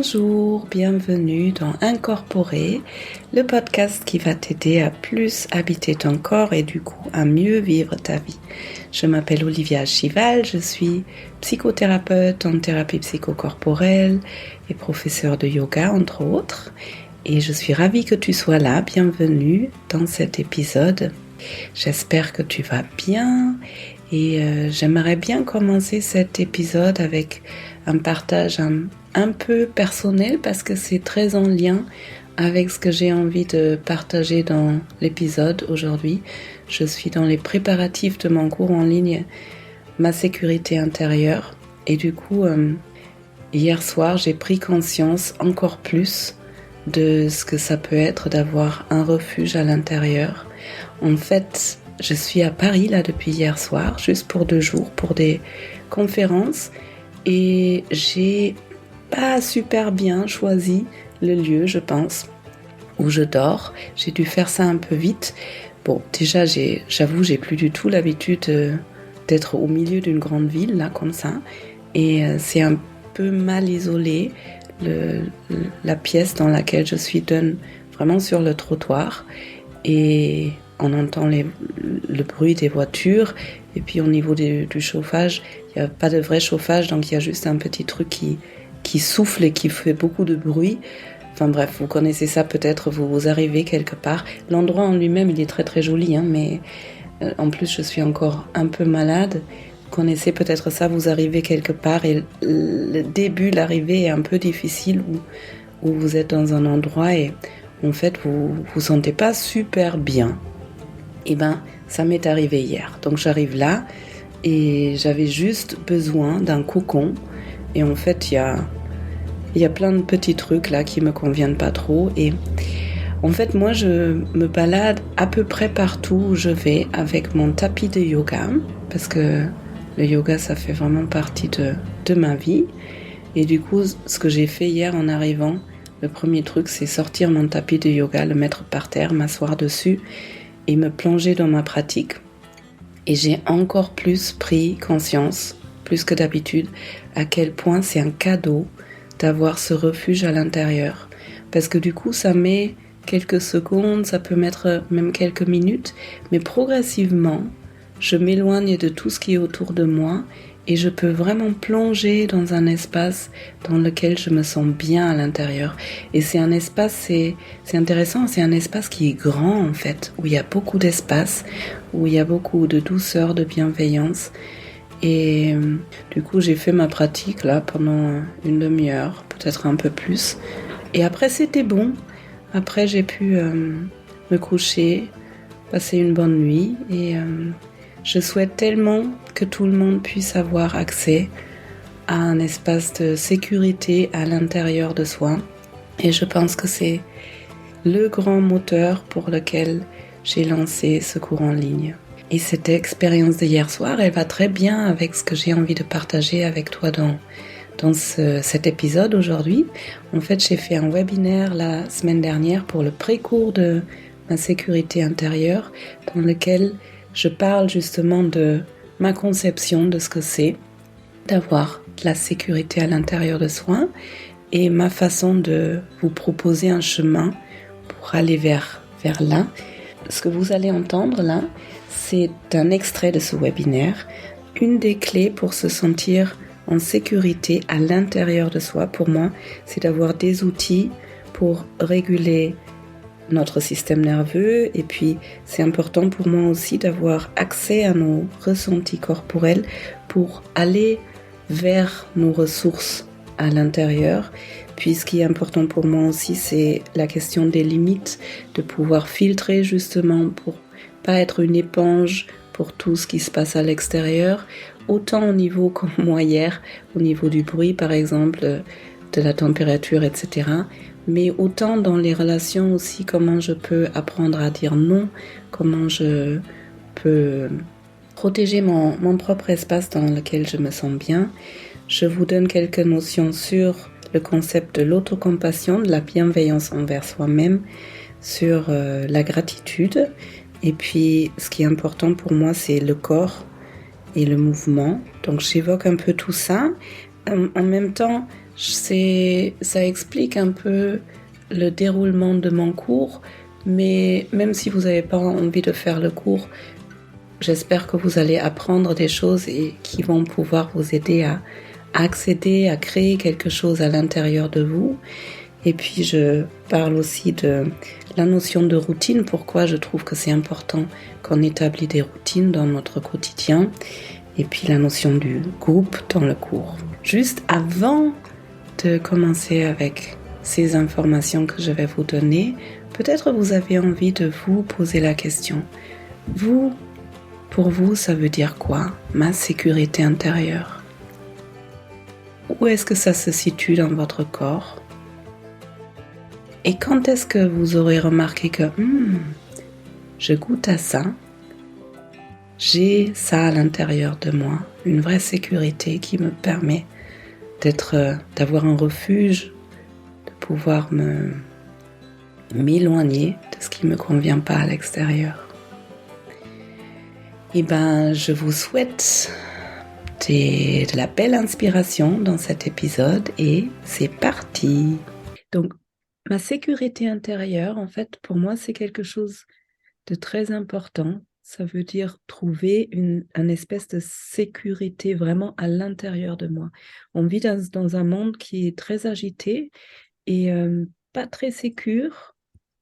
Bonjour, bienvenue dans Incorporer, le podcast qui va t'aider à plus habiter ton corps et du coup à mieux vivre ta vie. Je m'appelle Olivia Chival, je suis psychothérapeute en thérapie psychocorporelle et professeure de yoga entre autres. Et je suis ravie que tu sois là, bienvenue dans cet épisode. J'espère que tu vas bien et j'aimerais bien commencer cet épisode avec un partage un peu personnel parce que c'est très en lien avec ce que j'ai envie de partager dans l'épisode aujourd'hui. Je suis dans les préparatifs de mon cours en ligne, ma sécurité intérieure, et du coup, hier soir, j'ai pris conscience encore plus de ce que ça peut être d'avoir un refuge à l'intérieur. En fait, je suis à Paris là depuis hier soir, juste pour 2 jours, pour des conférences, et j'ai pas super bien choisi le lieu, je pense, où je dors. J'ai dû faire ça un peu vite. Bon, déjà, j'avoue, j'ai plus du tout l'habitude d'être au milieu d'une grande ville, là, comme ça. Et c'est un peu mal isolé. La pièce dans laquelle je suis donne vraiment sur le trottoir. Et on entend le bruit des voitures. Et puis au niveau du chauffage, il n'y a pas de vrai chauffage, donc il y a juste un petit truc qui souffle et qui fait beaucoup de bruit. Enfin bref, vous connaissez ça peut-être, vous arrivez quelque part. L'endroit en lui-même, il est très très joli, hein, mais en plus je suis encore un peu malade. Vous connaissez peut-être ça, vous arrivez quelque part et le début, l'arrivée est un peu difficile où vous êtes dans un endroit et en fait vous vous sentez pas super bien. Et ben ça m'est arrivé hier. Donc j'arrive là et j'avais juste besoin d'un cocon. Et en fait, il y a plein de petits trucs là qui me conviennent pas trop. Et en fait, moi, je me balade à peu près partout où je vais avec mon tapis de yoga. Parce que le yoga, ça fait vraiment partie de ma vie. Et du coup, ce que j'ai fait hier en arrivant, le premier truc, c'est sortir mon tapis de yoga, le mettre par terre, m'asseoir dessus et me plonger dans ma pratique. Et j'ai encore plus pris conscience, plus que d'habitude, à quel point c'est un cadeau d'avoir ce refuge à l'intérieur. Parce que du coup, ça met quelques secondes, ça peut mettre même quelques minutes, mais progressivement, je m'éloigne de tout ce qui est autour de moi et je peux vraiment plonger dans un espace dans lequel je me sens bien à l'intérieur. Et c'est un espace, c'est intéressant, c'est un espace qui est grand en fait, où il y a beaucoup d'espace, où il y a beaucoup de douceur, de bienveillance. Et du coup, j'ai fait ma pratique là pendant une demi-heure, peut-être un peu plus. Et après, c'était bon. Après, j'ai pu me coucher, passer une bonne nuit. Et je souhaite tellement que tout le monde puisse avoir accès à un espace de sécurité à l'intérieur de soi. Et je pense que c'est le grand moteur pour lequel j'ai lancé ce cours en ligne. Et cette expérience d'hier soir, elle va très bien avec ce que j'ai envie de partager avec toi dans cet épisode aujourd'hui. En fait, j'ai fait un webinaire la semaine dernière pour le pré-cours de ma sécurité intérieure, dans lequel je parle justement de ma conception de ce que c'est d'avoir de la sécurité à l'intérieur de soi et ma façon de vous proposer un chemin pour aller vers là. Ce que vous allez entendre là, c'est un extrait de ce webinaire. Une des clés pour se sentir en sécurité à l'intérieur de soi, pour moi, c'est d'avoir des outils pour réguler notre système nerveux. Et puis, c'est important pour moi aussi d'avoir accès à nos ressentis corporels pour aller vers nos ressources à l'intérieur. Puis, ce qui est important pour moi aussi, c'est la question des limites, de pouvoir filtrer justement pour pas être une éponge pour tout ce qui se passe à l'extérieur, autant au niveau comme moi hier, au niveau du bruit par exemple, de la température, etc. Mais autant dans les relations aussi, comment je peux apprendre à dire non, comment je peux protéger mon propre espace dans lequel je me sens bien. Je vous donne quelques notions sur le concept de l'autocompassion, de la bienveillance envers soi-même, sur la gratitude. Et puis, ce qui est important pour moi, c'est le corps et le mouvement. Donc, j'évoque un peu tout ça. En même temps, Ça explique un peu le déroulement de mon cours, mais même si vous n'avez pas envie de faire le cours, j'espère que vous allez apprendre des choses et qui vont pouvoir vous aider à accéder, à créer quelque chose à l'intérieur de vous. Et puis je parle aussi de la notion de routine, pourquoi je trouve que c'est important qu'on établit des routines dans notre quotidien, et puis la notion du groupe dans le cours. Juste avant de commencer avec ces informations que je vais vous donner, peut-être vous avez envie de vous poser la question. Pour vous, ça veut dire quoi, ma sécurité intérieure? Où est-ce que ça se situe dans votre corps? Et quand est-ce que vous aurez remarqué que je goûte à ça, j'ai ça à l'intérieur de moi, une vraie sécurité qui me permet d'avoir un refuge, de pouvoir m'éloigner de ce qui ne me convient pas à l'extérieur. Eh ben, je vous souhaite de la belle inspiration dans cet épisode et c'est parti. Donc, ma sécurité intérieure, en fait, pour moi, c'est quelque chose de très important. Ça veut dire trouver une espèce de sécurité vraiment à l'intérieur de moi. On vit dans un monde qui est très agité et pas très sécure,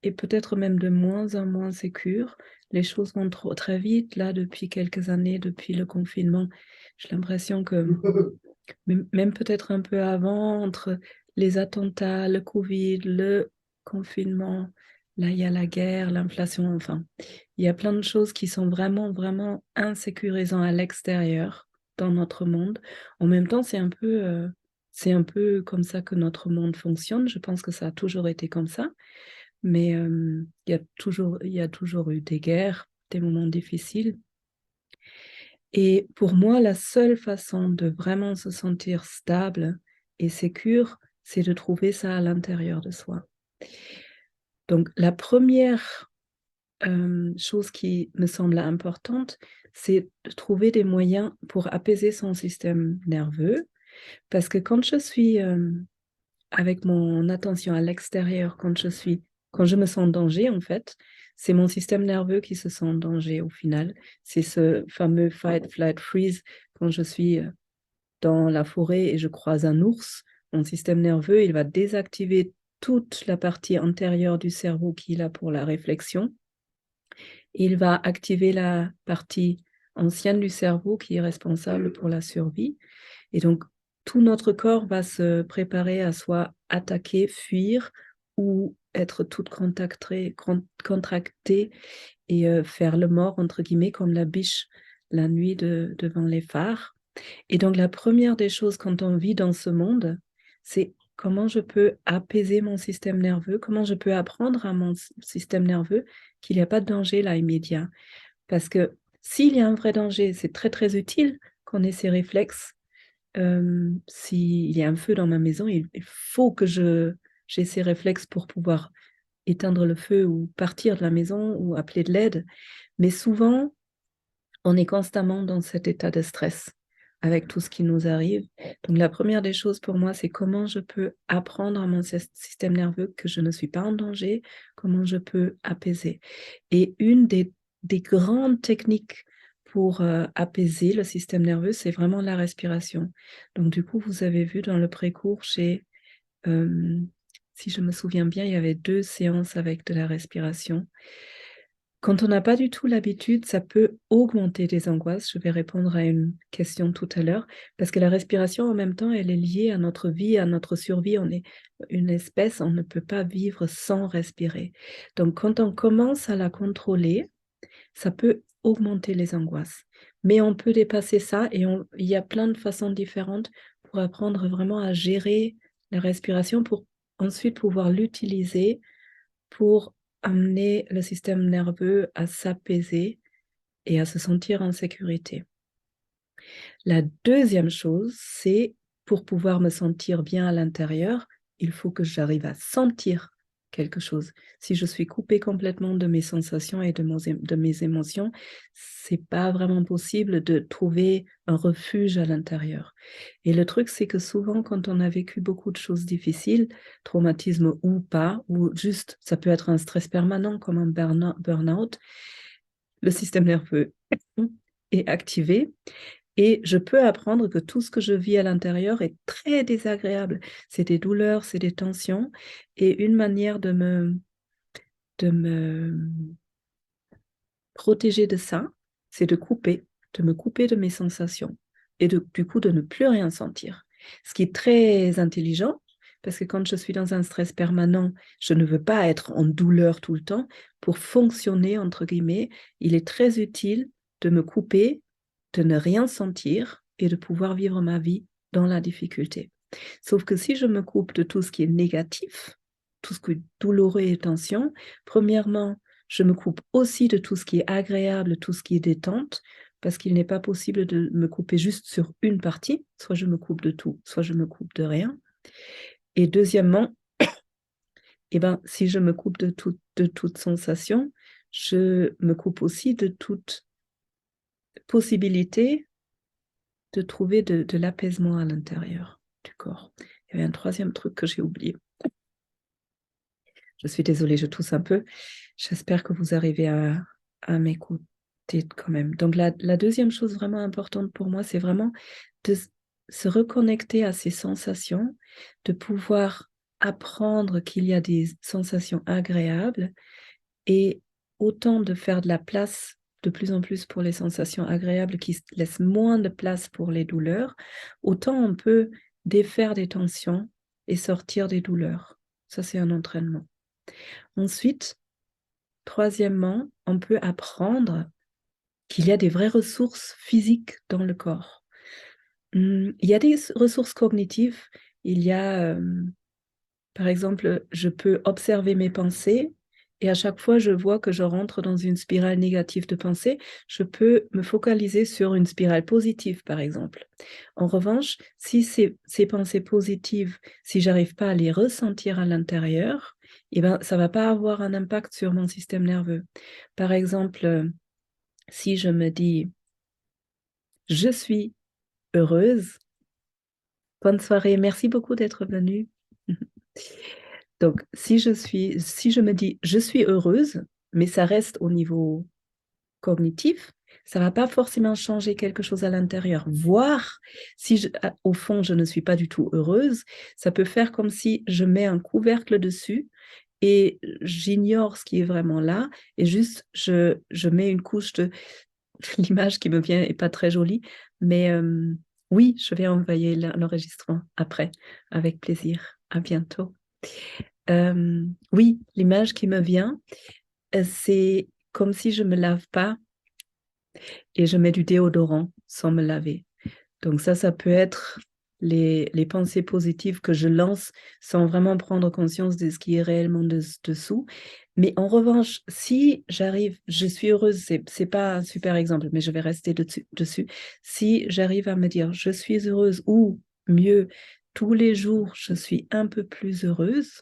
et peut-être même de moins en moins sécure. Les choses vont très vite, là, depuis quelques années, depuis le confinement. J'ai l'impression que, même peut-être un peu avant, entre les attentats, le Covid, le confinement, là, il y a la guerre, l'inflation, enfin, il y a plein de choses qui sont vraiment, vraiment insécurisantes à l'extérieur, dans notre monde. En même temps, c'est un peu comme ça que notre monde fonctionne. Je pense que ça a toujours été comme ça. Mais il y a toujours eu des guerres, des moments difficiles. Et pour moi, la seule façon de vraiment se sentir stable et sécure, c'est de trouver ça à l'intérieur de soi. Donc, la première chose qui me semble importante, c'est de trouver des moyens pour apaiser son système nerveux. Parce que quand je suis avec mon attention à l'extérieur, quand je me sens en danger, en fait, c'est mon système nerveux qui se sent en danger au final. C'est ce fameux fight, flight, freeze. Quand je suis dans la forêt et je croise un ours, mon système nerveux, il va désactiver toute la partie antérieure du cerveau qui est là pour la réflexion. Il va activer la partie ancienne du cerveau qui est responsable pour la survie. Et donc, tout notre corps va se préparer à soit attaquer, fuir ou être toute contractée et faire le mort, entre guillemets, comme la biche la nuit devant les phares. Et donc, la première des choses quand on vit dans ce monde, c'est comment je peux apaiser mon système nerveux, comment je peux apprendre à mon système nerveux qu'il n'y a pas de danger là immédiat. Parce que s'il y a un vrai danger, c'est très très utile qu'on ait ces réflexes. S'il y a un feu dans ma maison, il faut que j'ai ces réflexes pour pouvoir éteindre le feu ou partir de la maison ou appeler de l'aide. Mais souvent, on est constamment dans cet état de stress avec tout ce qui nous arrive. Donc la première des choses pour moi, c'est comment je peux apprendre à mon système nerveux que je ne suis pas en danger, comment je peux apaiser. Et une des grandes techniques pour apaiser le système nerveux, c'est vraiment la respiration. Donc du coup, vous avez vu dans le pré-cours, si je me souviens bien, il y avait 2 séances avec de la respiration. Quand on n'a pas du tout l'habitude, ça peut augmenter des angoisses. Je vais répondre à une question tout à l'heure, parce que la respiration, en même temps, elle est liée à notre vie, à notre survie. On est une espèce, on ne peut pas vivre sans respirer. Donc, quand on commence à la contrôler, ça peut augmenter les angoisses. Mais on peut dépasser ça et il y a plein de façons différentes pour apprendre vraiment à gérer la respiration, pour ensuite pouvoir l'utiliser pour amener le système nerveux à s'apaiser et à se sentir en sécurité. La deuxième chose, c'est pour pouvoir me sentir bien à l'intérieur, il faut que j'arrive à sentir quelque chose. Si je suis coupée complètement de mes sensations et de mes émotions, c'est pas vraiment possible de trouver un refuge à l'intérieur. Et le truc, c'est que souvent, quand on a vécu beaucoup de choses difficiles, traumatisme ou pas, ou juste, ça peut être un stress permanent comme un burn-out, le système nerveux est activé et je peux apprendre que tout ce que je vis à l'intérieur est très désagréable. C'est des douleurs, c'est des tensions. Et une manière de me protéger de ça, c'est de me couper de mes sensations et du coup de ne plus rien sentir. Ce qui est très intelligent, parce que quand je suis dans un stress permanent, je ne veux pas être en douleur tout le temps. Pour fonctionner, entre guillemets, il est très utile de me couper, de ne rien sentir et de pouvoir vivre ma vie dans la difficulté. Sauf que si je me coupe de tout ce qui est négatif, tout ce qui est douloureux et tension, premièrement, je me coupe aussi de tout ce qui est agréable, tout ce qui est détente, parce qu'il n'est pas possible de me couper juste sur une partie. Soit je me coupe de tout, soit je me coupe de rien. Et deuxièmement, eh ben, si je me coupe de toute sensation, je me coupe aussi de toute possibilité de trouver de l'apaisement à l'intérieur du corps. Il y avait un troisième truc que j'ai oublié. Je suis désolée, je tousse un peu. J'espère que vous arrivez à m'écouter quand même. Donc la deuxième chose vraiment importante pour moi, c'est vraiment de se reconnecter à ces sensations, de pouvoir apprendre qu'il y a des sensations agréables et autant de faire de la place de plus en plus pour les sensations agréables qui laissent moins de place pour les douleurs, autant on peut défaire des tensions et sortir des douleurs. Ça, c'est un entraînement. Ensuite, troisièmement, on peut apprendre qu'il y a des vraies ressources physiques dans le corps. Il y a des ressources cognitives. Il y a, par exemple, je peux observer mes pensées et à chaque fois je vois que je rentre dans une spirale négative de pensée, je peux me focaliser sur une spirale positive, par exemple. En revanche, si ces pensées positives, si j'arrive pas à les ressentir à l'intérieur, eh ben, ça va pas avoir un impact sur mon système nerveux. Par exemple, si je me dis « je suis heureuse », bonne soirée, merci beaucoup d'être venue. Donc, si je me dis « je suis heureuse », mais ça reste au niveau cognitif, ça va pas forcément changer quelque chose à l'intérieur. Voire, si au fond, je ne suis pas du tout heureuse, ça peut faire comme si je mets un couvercle dessus et j'ignore ce qui est vraiment là et juste je mets une couche de... L'image qui me vient est pas très jolie, mais oui, je vais envoyer l'enregistrement après, avec plaisir. À bientôt. Oui, l'image qui me vient, c'est comme si je me lave pas et je mets du déodorant sans me laver. Donc ça peut être les pensées positives que je lance sans vraiment prendre conscience de ce qui est réellement dessous. Mais en revanche, si j'arrive, je suis heureuse, c'est pas un super exemple, mais je vais rester dessus. Si j'arrive à me dire je suis heureuse ou mieux, tous les jours, je suis un peu plus heureuse,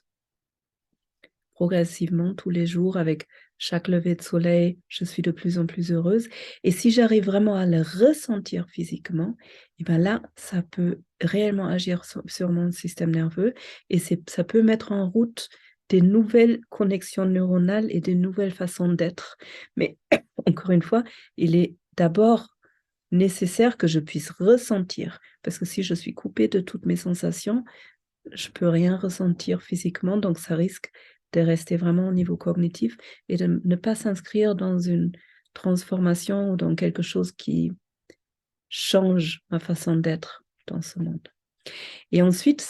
progressivement tous les jours avec chaque lever de soleil, je suis de plus en plus heureuse. Et si j'arrive vraiment à le ressentir physiquement, et ben là, ça peut réellement agir sur mon système nerveux et ça peut mettre en route des nouvelles connexions neuronales et des nouvelles façons d'être. Mais encore une fois, il est d'abord nécessaire que je puisse ressentir, parce que si je suis coupée de toutes mes sensations, je peux rien ressentir physiquement, donc ça risque de rester vraiment au niveau cognitif et de ne pas s'inscrire dans une transformation ou dans quelque chose qui change ma façon d'être dans ce monde. Et ensuite,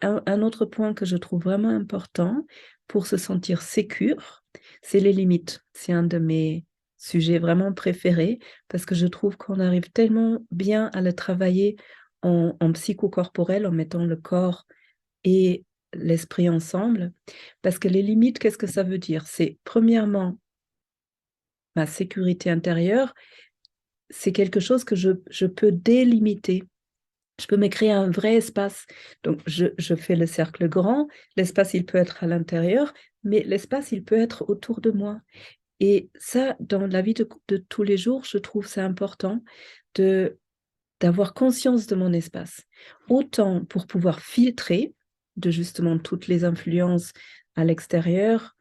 un autre point que je trouve vraiment important pour se sentir sécure, c'est les limites. C'est un de mes sujets vraiment préférés parce que je trouve qu'on arrive tellement bien à le travailler en psychocorporel, en mettant le corps et l'esprit ensemble. Parce que les limites, qu'est-ce que ça veut dire? C'est premièrement ma sécurité intérieure, c'est quelque chose que je peux délimiter. Je peux me créer un vrai espace. Donc, je fais le cercle grand. L'espace, il peut être à l'intérieur, mais l'espace, il peut être autour de moi. Et ça, dans la vie de tous les jours, je trouve ça important de d'avoir conscience de mon espace. Autant pour pouvoir filtrer de justement toutes les influences à l'extérieur,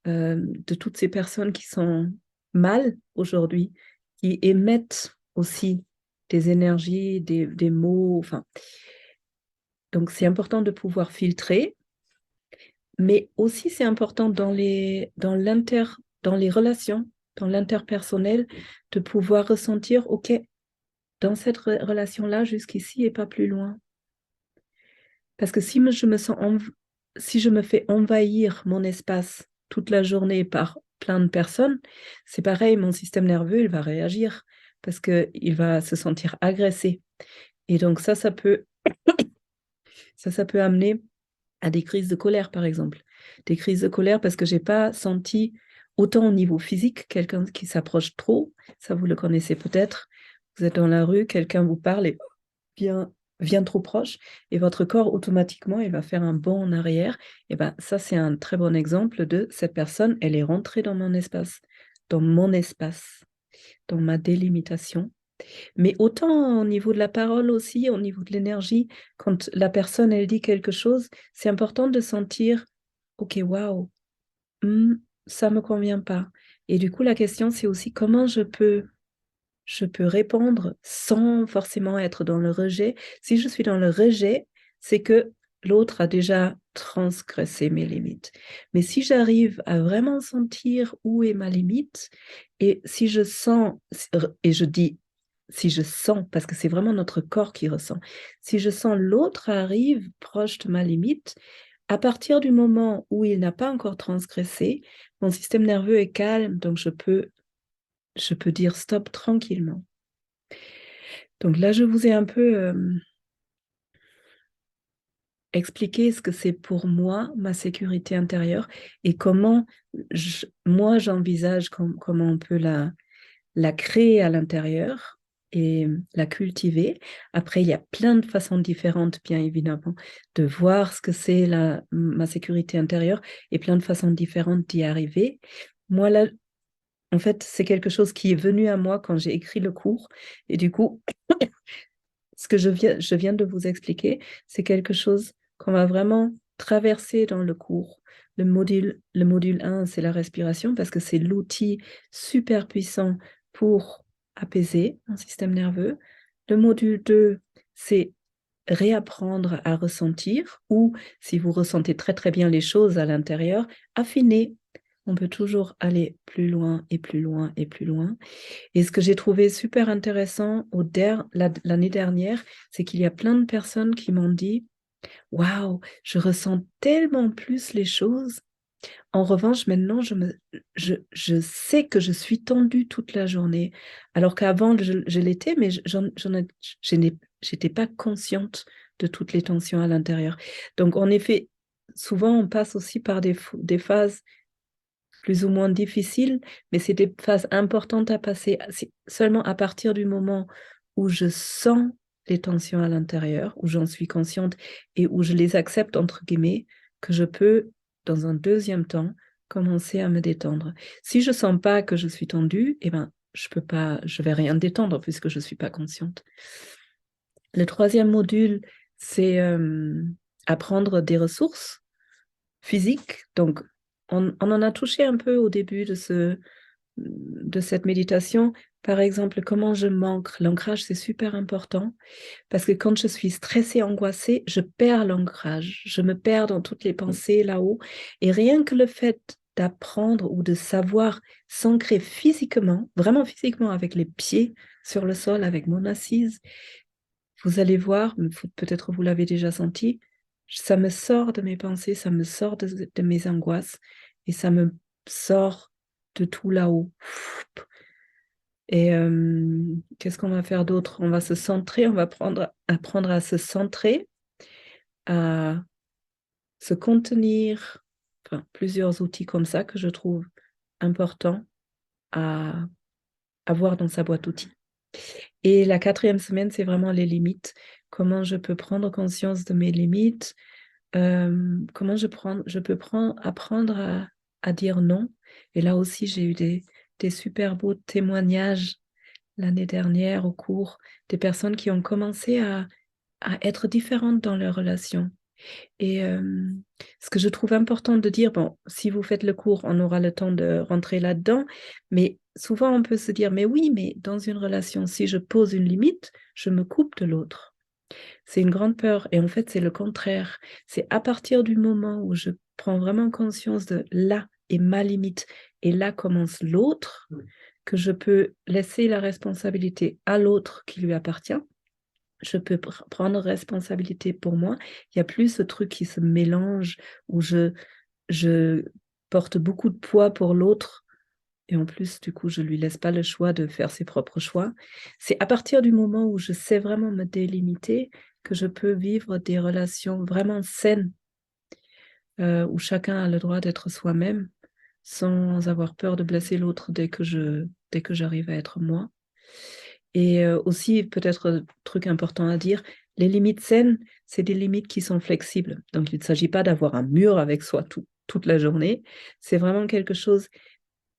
de toutes ces personnes qui sont mal aujourd'hui, qui émettent aussi des énergies, des mots. Enfin, donc c'est important de pouvoir filtrer, mais aussi c'est important dans les relations, dans l'interpersonnel, de pouvoir ressentir, OK, dans cette relation-là, jusqu'ici et pas plus loin. Parce que si je me fais envahir mon espace toute la journée par plein de personnes, c'est pareil, mon système nerveux, il va réagir parce qu'il va se sentir agressé. Et donc ça peut amener à des crises de colère, par exemple. Des crises de colère parce que j'ai pas senti autant au niveau physique quelqu'un qui s'approche trop. Ça, vous le connaissez peut-être. Vous êtes dans la rue, quelqu'un vous parle et vient trop proche et votre corps automatiquement il va faire un bond en arrière. Et ben ça c'est un très bon exemple de cette personne, elle est rentrée dans mon espace, dans ma délimitation. Mais autant au niveau de la parole aussi, au niveau de l'énergie, quand la personne elle dit quelque chose, c'est important de sentir OK, waouh, ça me convient pas. Et du coup la question c'est aussi comment je peux répondre sans forcément être dans le rejet. Si je suis dans le rejet, c'est que l'autre a déjà transgressé mes limites. Mais si j'arrive à vraiment sentir où est ma limite, et si je sens, et je dis si je sens, parce que c'est vraiment notre corps qui ressent, si je sens l'autre arrive proche de ma limite, à partir du moment où il n'a pas encore transgressé, mon système nerveux est calme, donc je peux dire stop tranquillement. Donc là, je vous ai un peu expliqué ce que c'est pour moi, ma sécurité intérieure, et comment moi j'envisage comment on peut la créer à l'intérieur et la cultiver. Après, il y a plein de façons différentes, bien évidemment, de voir ce que c'est ma sécurité intérieure et plein de façons différentes d'y arriver. Moi, là, en fait, c'est quelque chose qui est venu à moi quand j'ai écrit le cours. Et du coup, ce que je viens de vous expliquer, c'est quelque chose qu'on va vraiment traverser dans le cours. Le module 1, c'est la respiration parce que c'est l'outil super puissant pour apaiser un système nerveux. Le module 2, c'est réapprendre à ressentir ou, si vous ressentez très très bien les choses à l'intérieur, affiner. On peut toujours aller plus loin et plus loin et plus loin. Et ce que j'ai trouvé super intéressant l'année dernière, c'est qu'il y a plein de personnes qui m'ont dit, waouh, je ressens tellement plus les choses. En revanche, maintenant, je sais que je suis tendue toute la journée, alors qu'avant, je l'étais, mais j'étais pas consciente de toutes les tensions à l'intérieur. Donc, en effet, souvent, on passe aussi par des phases plus ou moins difficiles, mais c'est des phases importantes à passer. C'est seulement à partir du moment où je sens les tensions à l'intérieur, où j'en suis consciente et où je les accepte, entre guillemets, que je peux, dans un deuxième temps, commencer à me détendre. Si je sens pas que je suis tendue, eh ben, je vais rien détendre puisque je suis pas consciente. Le troisième module, c'est apprendre des ressources physiques. Donc, on en a touché un peu au début de cette méditation. Par exemple, comment je m'ancre. L'ancrage, c'est super important parce que quand je suis stressée, angoissée, je perds l'ancrage. Je me perds dans toutes les pensées là-haut. Et rien que le fait d'apprendre ou de savoir s'ancrer physiquement, vraiment physiquement avec les pieds sur le sol, avec mon assise, vous allez voir, peut-être vous l'avez déjà senti, ça me sort de mes pensées, ça me sort de mes angoisses et ça me sort de tout là-haut. Et qu'est-ce qu'on va faire d'autre? On va se centrer, on va apprendre à se centrer, à se contenir, enfin, plusieurs outils comme ça que je trouve importants à avoir dans sa boîte outils. Et la quatrième semaine, c'est vraiment les limites. Comment je peux prendre conscience de mes limites, comment je peux apprendre à dire non. Et là aussi, j'ai eu des super beaux témoignages l'année dernière au cours des personnes qui ont commencé à être différentes dans leurs relations. Et ce que je trouve important de dire, bon, si vous faites le cours, on aura le temps de rentrer là-dedans, mais souvent on peut se dire, mais oui, mais dans une relation, si je pose une limite, je me coupe de l'autre. C'est une grande peur. Et en fait, c'est le contraire. C'est à partir du moment où je prends vraiment conscience de là est ma limite et là commence l'autre, que je peux laisser la responsabilité à l'autre qui lui appartient. Je peux prendre responsabilité pour moi. Il n'y a plus ce truc qui se mélange où je porte beaucoup de poids pour l'autre. Et en plus, du coup, je ne lui laisse pas le choix de faire ses propres choix. C'est à partir du moment où je sais vraiment me délimiter que je peux vivre des relations vraiment saines, où chacun a le droit d'être soi-même, sans avoir peur de blesser l'autre dès que j'arrive à être moi. Et aussi, peut-être, truc important à dire, les limites saines, c'est des limites qui sont flexibles. Donc, il ne s'agit pas d'avoir un mur avec soi toute la journée. C'est vraiment quelque chose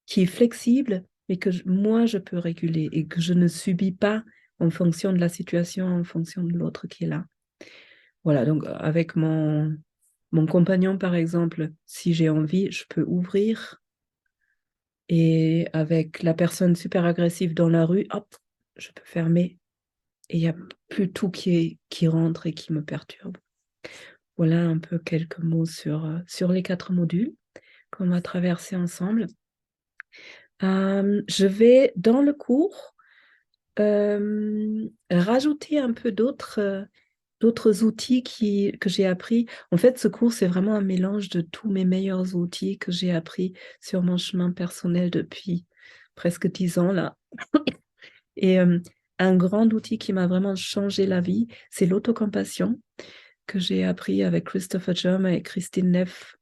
qui est flexible, mais que moi, je peux réguler et que je ne subis pas en fonction de la situation, en fonction de l'autre qui est là. Voilà, donc avec mon compagnon, par exemple, si j'ai envie, je peux ouvrir. Et avec la personne super agressive dans la rue, hop, je peux fermer. Et il n'y a plus tout qui rentre et qui me perturbe. Voilà un peu quelques mots sur les 4 modules qu'on va traverser ensemble. Je vais, dans le cours, rajouter un peu d'autres outils que j'ai appris. En fait, ce cours, c'est vraiment un mélange de tous mes meilleurs outils que j'ai appris sur mon chemin personnel depuis presque 10 ans là. Et un grand outil qui m'a vraiment changé la vie, c'est l'autocompassion que j'ai appris avec Christopher Germer et Christine Neff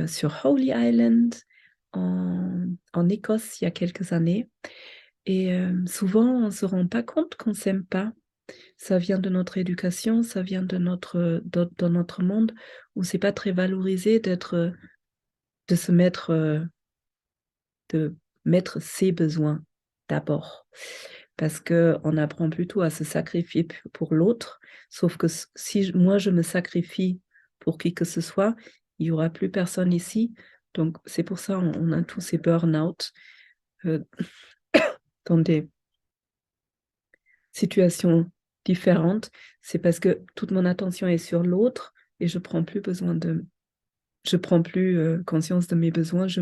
sur Holy Island en Écosse il y a quelques années. Et souvent, on ne se rend pas compte qu'on ne s'aime pas. Ça vient de notre éducation, ça vient dans notre monde où c'est pas très valorisé de se mettre, de mettre ses besoins d'abord. Parce qu'on apprend plutôt à se sacrifier pour l'autre. Sauf que si moi je me sacrifie pour qui que ce soit, il n'y aura plus personne ici. Donc c'est pour ça on a tous ces burn-out dans des situations différentes. C'est parce que toute mon attention est sur l'autre et je prends plus conscience de mes besoins, je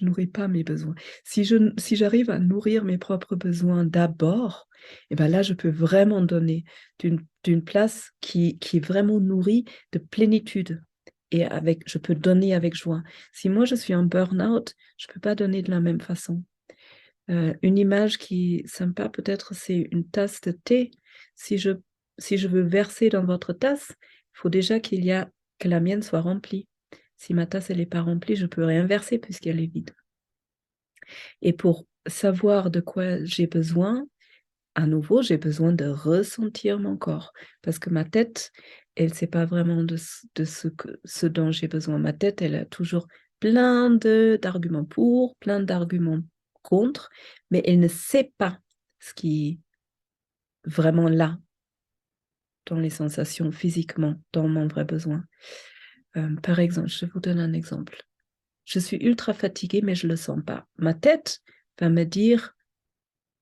nourris pas mes besoins. Si j'arrive à nourrir mes propres besoins d'abord, et ben là, je peux vraiment donner d'une place qui est vraiment nourrie de plénitude. Et je peux donner avec joie. Si moi, je suis en burn-out, je ne peux pas donner de la même façon. Une image qui est sympa, peut-être, c'est une tasse de thé. Si je veux verser dans votre tasse, il faut déjà que la mienne soit remplie. Si ma tasse elle n'est pas remplie, je peux rien verser puisqu'elle est vide. Et pour savoir de quoi j'ai besoin, à nouveau, j'ai besoin de ressentir mon corps. Parce que ma tête, elle ne sait pas vraiment de ce dont j'ai besoin. Ma tête, elle a toujours plein d'arguments pour, plein d'arguments contre, mais elle ne sait pas ce qui est vraiment là, dans les sensations physiquement, dans mon vrai besoin. Par exemple, je vous donne un exemple. Je suis ultra fatiguée, mais je ne le sens pas. Ma tête va me dire,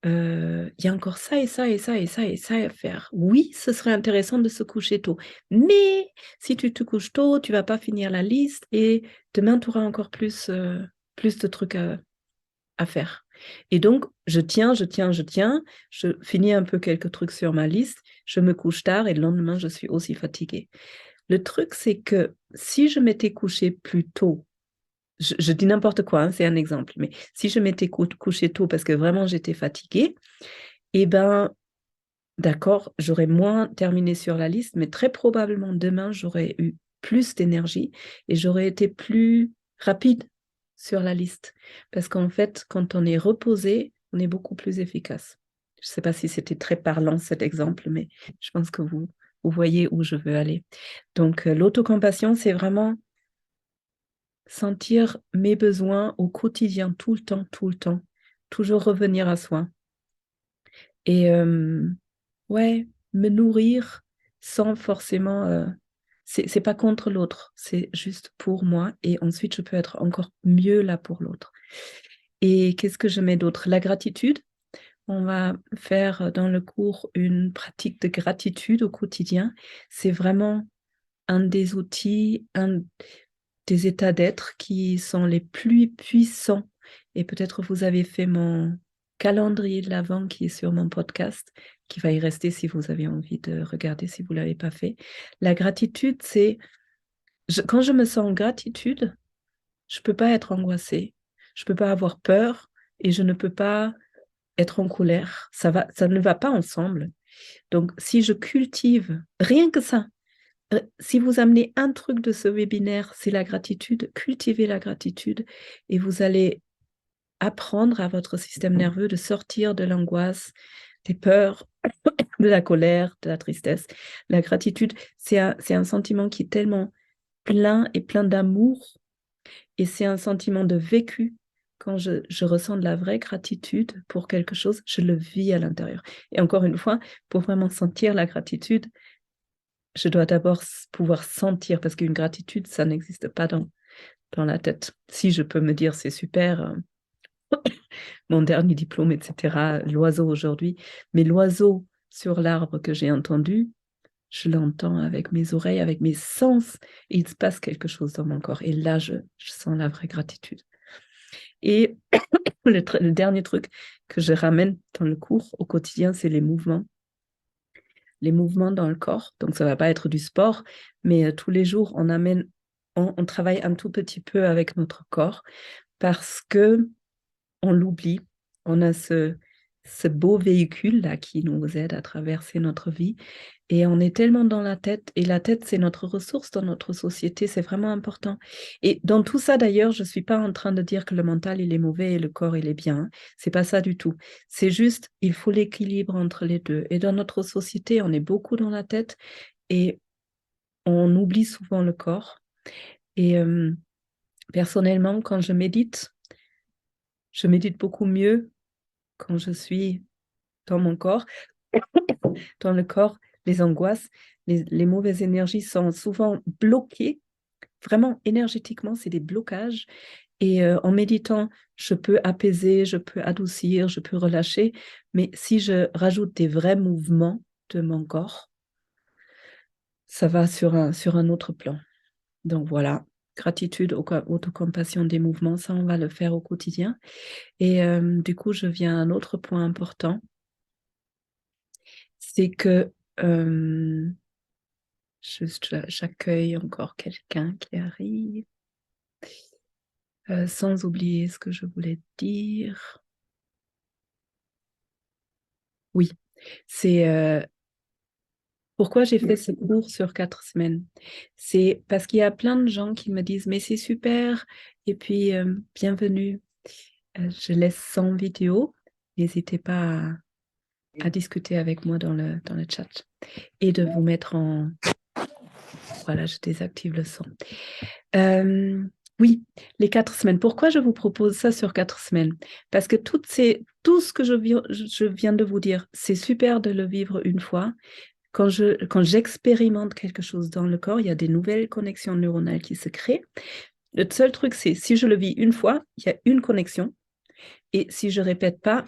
il y a encore ça et ça et ça et ça et ça à faire. Oui, ce serait intéressant de se coucher tôt. Mais si tu te couches tôt, tu ne vas pas finir la liste et demain, tu auras encore plus de trucs à faire. Et donc, je tiens, je finis un peu quelques trucs sur ma liste, je me couche tard et le lendemain, je suis aussi fatiguée. Le truc, c'est que si je m'étais couchée plus tôt, je dis n'importe quoi, hein, c'est un exemple, mais si je m'étais couchée tôt parce que vraiment j'étais fatiguée, eh ben, d'accord, j'aurais moins terminé sur la liste, mais très probablement demain, j'aurais eu plus d'énergie et j'aurais été plus rapide sur la liste. Parce qu'en fait, quand on est reposé, on est beaucoup plus efficace. Je ne sais pas si c'était très parlant cet exemple, mais je pense que vous voyez où je veux aller. Donc, l'autocompassion, c'est vraiment sentir mes besoins au quotidien, tout le temps, toujours revenir à soi. Et ouais, me nourrir sans forcément... c'est pas contre l'autre, c'est juste pour moi. Et ensuite, je peux être encore mieux là pour l'autre. Et qu'est-ce que je mets d'autre? La gratitude. On va faire dans le cours une pratique de gratitude au quotidien. C'est vraiment un des outils, un des états d'être qui sont les plus puissants. Et peut-être vous avez fait mon calendrier de l'Avent qui est sur mon podcast, qui va y rester si vous avez envie de regarder, si vous ne l'avez pas fait. La gratitude, c'est... Quand je me sens en gratitude, je ne peux pas être angoissée, je ne peux pas avoir peur et je ne peux pas être en colère. Ça ne va pas ensemble. Donc, si je cultive rien que ça, si vous amenez un truc de ce webinaire, c'est la gratitude, cultivez la gratitude et vous allez apprendre à votre système nerveux de sortir de l'angoisse, des peurs, de la colère, de la tristesse. La gratitude, c'est un sentiment qui est tellement plein et plein d'amour et c'est un sentiment de vécu. Quand je ressens de la vraie gratitude pour quelque chose, je le vis à l'intérieur. Et encore une fois, pour vraiment sentir la gratitude, je dois d'abord pouvoir sentir, parce qu'une gratitude, ça n'existe pas dans la tête. Si je peux me dire, c'est super, mon dernier diplôme, etc., l'oiseau aujourd'hui, mais l'oiseau sur l'arbre que j'ai entendu, je l'entends avec mes oreilles, avec mes sens, et il se passe quelque chose dans mon corps. Et là, je sens la vraie gratitude. Et le dernier truc que je ramène dans le cours au quotidien, c'est les mouvements. Les mouvements dans le corps. Donc, ça ne va pas être du sport, mais tous les jours, on travaille un tout petit peu avec notre corps parce que on l'oublie. On a ce beau véhicule-là qui nous aide à traverser notre vie. Et on est tellement dans la tête. Et la tête, c'est notre ressource dans notre société. C'est vraiment important. Et dans tout ça, d'ailleurs, je ne suis pas en train de dire que le mental, il est mauvais et le corps, il est bien. C'est pas ça du tout. C'est juste, il faut l'équilibre entre les deux. Et dans notre société, on est beaucoup dans la tête et on oublie souvent le corps. Et personnellement, quand je médite beaucoup mieux quand je suis dans mon corps, dans le corps, les angoisses, les mauvaises énergies sont souvent bloquées. Vraiment, énergétiquement, c'est des blocages. Et en méditant, je peux apaiser, je peux adoucir, je peux relâcher. Mais si je rajoute des vrais mouvements de mon corps, ça va sur un autre plan. Donc voilà, gratitude, autocompassion des mouvements, ça, on va le faire au quotidien. Et du coup, je viens à un autre point important. C'est que j'accueille encore quelqu'un qui arrive, sans oublier ce que je voulais dire. Oui, c'est pourquoi j'ai fait ce cours sur 4 semaines. C'est parce qu'il y a plein de gens qui me disent, mais c'est super, et puis bienvenue. Je laisse 100 vidéos. N'hésitez pas à discuter avec moi dans le chat et de vous mettre en... Voilà, je désactive le son. Oui, les 4 semaines. Pourquoi je vous propose ça sur 4 semaines? Parce que tout ce que je viens de vous dire, c'est super de le vivre une fois. Quand j'expérimente quelque chose dans le corps, il y a des nouvelles connexions neuronales qui se créent. Le seul truc, c'est si je le vis une fois, il y a une connexion. Et si je répète pas,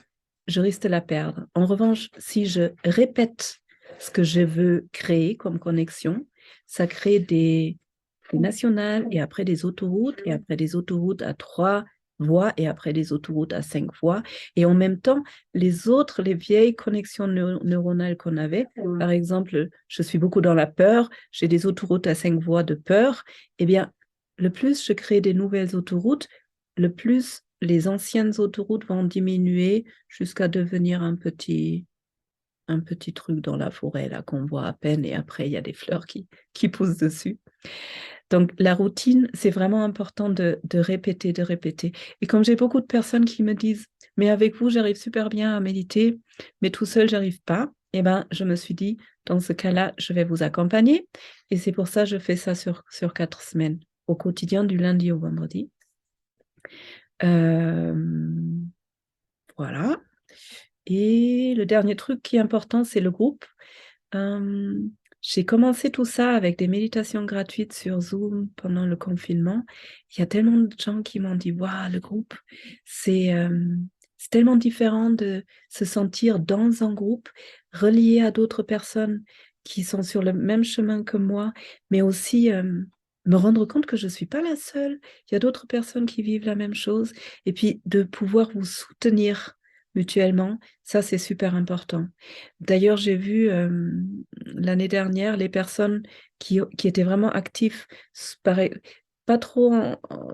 je risque de la perdre. En revanche, si je répète ce que je veux créer comme connexion, ça crée des nationales et après des autoroutes et après des autoroutes à 3 voies et après des autoroutes à 5 voies. Et en même temps, les vieilles connexions neuronales qu'on avait, par exemple, je suis beaucoup dans la peur, j'ai des autoroutes à 5 voies de peur, eh bien, le plus je crée des nouvelles autoroutes, le plus les anciennes autoroutes vont diminuer jusqu'à devenir un petit truc dans la forêt là qu'on voit à peine et après il y a des fleurs qui poussent dessus. Donc la routine, c'est vraiment important de répéter, de répéter. Et comme j'ai beaucoup de personnes qui me disent, mais avec vous, j'arrive super bien à méditer, mais tout seul, j'arrive pas, eh ben, je me suis dit, dans ce cas-là, je vais vous accompagner. Et c'est pour ça que je fais ça sur 4 semaines. au quotidien du lundi au vendredi. Voilà. Et le dernier truc qui est important, c'est le groupe. J'ai commencé tout ça avec des méditations gratuites sur Zoom pendant le confinement. Il y a tellement de gens qui m'ont dit: «Waouh, le groupe, c'est tellement différent de se sentir dans un groupe, relié à d'autres personnes qui sont sur le même chemin que moi, mais aussi, me rendre compte que je ne suis pas la seule. Il y a d'autres personnes qui vivent la même chose et puis de pouvoir vous soutenir mutuellement, ça, c'est super important». D'ailleurs, j'ai vu, l'année dernière, les personnes qui étaient vraiment actifs pas trop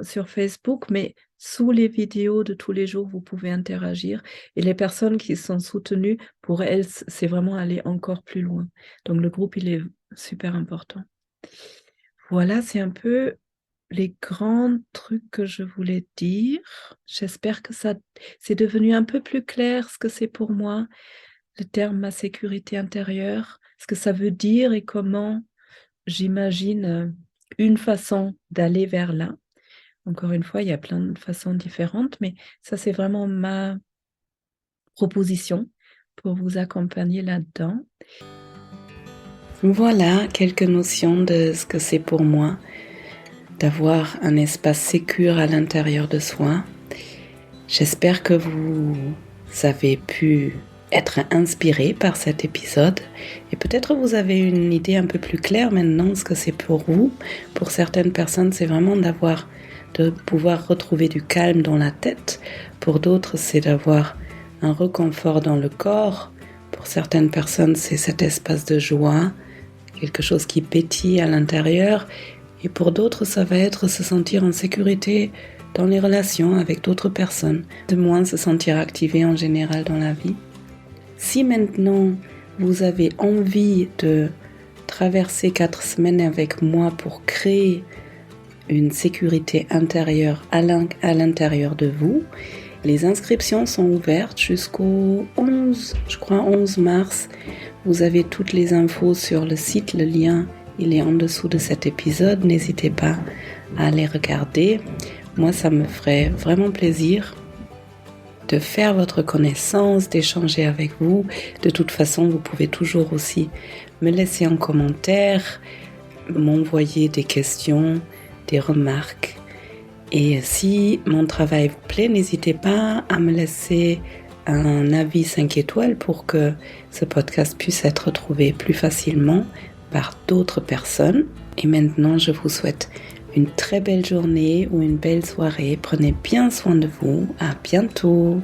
sur Facebook, mais sous les vidéos de tous les jours, vous pouvez interagir et les personnes qui sont soutenues, pour elles, c'est vraiment aller encore plus loin. Donc le groupe, il est super important. Voilà, c'est un peu les grands trucs que je voulais dire. J'espère que ça c'est devenu un peu plus clair ce que c'est pour moi, le terme «ma sécurité intérieure», ce que ça veut dire et comment j'imagine, une façon d'aller vers là. Encore une fois, il y a plein de façons différentes, mais ça, c'est vraiment ma proposition pour vous accompagner là-dedans. Voilà quelques notions de ce que c'est pour moi d'avoir un espace sécure à l'intérieur de soi. J'espère que vous avez pu être inspiré par cet épisode et peut-être vous avez une idée un peu plus claire maintenant de ce que c'est pour vous. Pour certaines personnes, c'est vraiment de pouvoir retrouver du calme dans la tête. Pour d'autres, c'est d'avoir un réconfort dans le corps. Pour certaines personnes, c'est cet espace de joie, quelque chose qui pétille à l'intérieur. Et pour d'autres, ça va être se sentir en sécurité dans les relations avec d'autres personnes, de moins se sentir activé en général dans la vie. Si maintenant vous avez envie de traverser 4 semaines avec moi pour créer une sécurité intérieure à l'intérieur de vous, les inscriptions sont ouvertes jusqu'au 11 mars. Vous avez toutes les infos sur le site, le lien il est en dessous de cet épisode, n'hésitez pas à aller regarder. Moi, ça me ferait vraiment plaisir de faire votre connaissance, d'échanger avec vous. De toute façon, vous pouvez toujours aussi me laisser un commentaire, m'envoyer des questions, des remarques. Et si mon travail vous plaît, n'hésitez pas à me laisser un avis 5 étoiles pour que ce podcast puisse être trouvé plus facilement par d'autres personnes. Et maintenant, je vous souhaite une très belle journée ou une belle soirée. Prenez bien soin de vous. À bientôt.